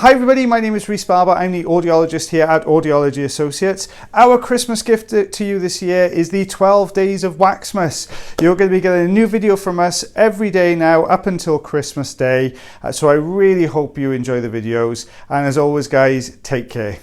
Hi everybody, my name is Rhys Barber. I'm the audiologist here at Audiology Associates. Our Christmas gift to you this year is the 12 days of Waxmas. You're going to be getting a new video from us every day now up until Christmas Day. So I really hope you enjoy the videos. And as always guys, take care.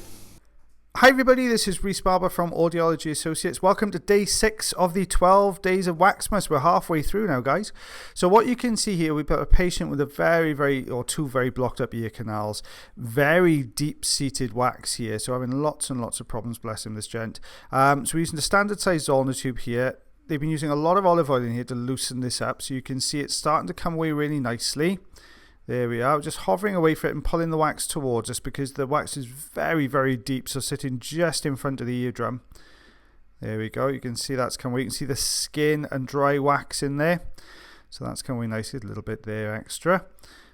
Hi everybody, this is Rhys Barber from Audiology Associates. Welcome to day 6 of the 12 days of Waxmas. We're halfway through now guys. So what you can see here, we've got a patient with a two very blocked up ear canals. Very deep seated wax here. So having lots and lots of problems, bless him, this gent. So we're using the standard size Zollner tube here. They've been using a lot of olive oil in here to loosen this up. So you can see it's starting to come away really nicely. There we are, just hovering away for it and pulling the wax towards us because the wax is very, very deep, so sitting just in front of the eardrum. There we go, you can see that's coming away. You can see the skin and dry wax in there. So that's coming away nicely, a little bit there extra.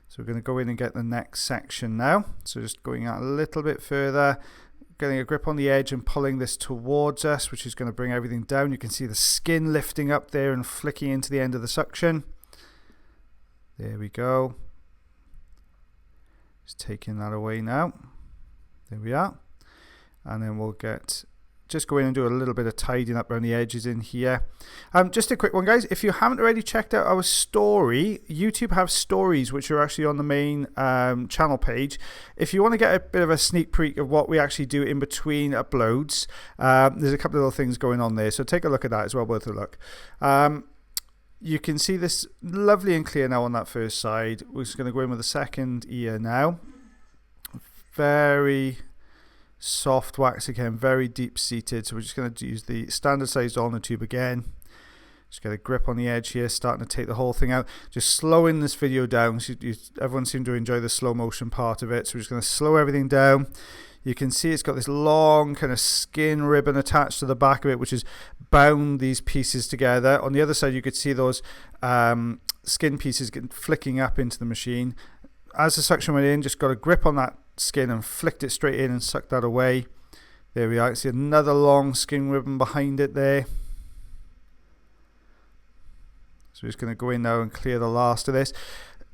So we're going to go in and get the next section now. So just going out a little bit further, getting a grip on the edge and pulling this towards us, which is going to bring everything down. You can see the skin lifting up there and flicking into the end of the suction. There we go. Just taking that away now. There we are. And then we'll just go in and do a little bit of tidying up around the edges in here. Just a quick one guys, if you haven't already checked out our story, YouTube have stories which are actually on the main channel page. If you want to get a bit of a sneak peek of what we actually do in between uploads, there's a couple of little things going on there, so take a look at that as well, worth a look. You can see this lovely and clear now on that first side. We're just going to go in with the second ear now. Very soft wax again, very deep seated. So we're just going to use the standard sized Zollner tube again. Just get a grip on the edge here, starting to take the whole thing out. Just slowing this video down. So everyone seemed to enjoy the slow motion part of it. So we're just going to slow everything down. You can see it's got this long kind of skin ribbon attached to the back of it, which has bound these pieces together. On the other side, you could see those skin pieces flicking up into the machine. As the suction went in, just got a grip on that skin and flicked it straight in and sucked that away. There we are. You see another long skin ribbon behind it there. So we're just going to go in now and clear the last of this.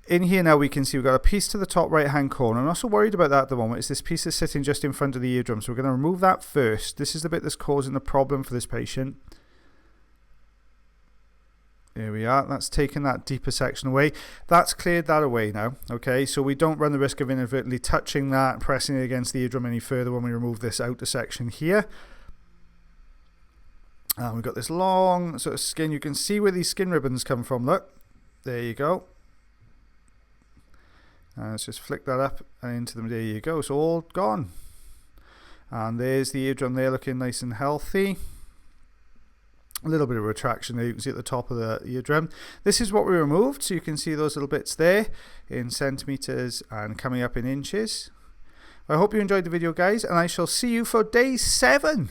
In here now we can see we've got a piece to the top right hand corner. I'm not so worried about that at the moment. It's this piece that's sitting just in front of the eardrum. So we're going to remove that first. This is the bit that's causing the problem for this patient. There we are. That's taken that deeper section away. That's cleared that away now. Okay, so we don't run the risk of inadvertently touching that and pressing it against the eardrum any further when we remove this outer section here. And we've got this long sort of skin. You can see where these skin ribbons come from. Look, there you go. Let's just flick that up and into them. There you go. So all gone. And there's the eardrum there looking nice and healthy. A little bit of retraction there. You can see at the top of the eardrum. This is what we removed. So you can see those little bits there in centimeters and coming up in inches. I hope you enjoyed the video guys, and I shall see you for day 7.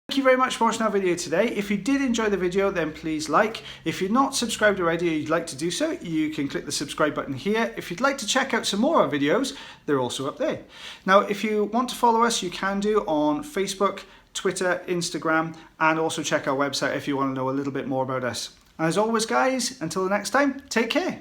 Thank you very much for watching our video today. If you did enjoy the video, then please like. If you're not subscribed already or you'd like to do so, you can click the subscribe button here. If you'd like to check out some more of our videos, they're also up there. Now, if you want to follow us, you can do on Facebook, Twitter, Instagram, and also check our website if you want to know a little bit more about us. And as always, guys, until the next time, take care.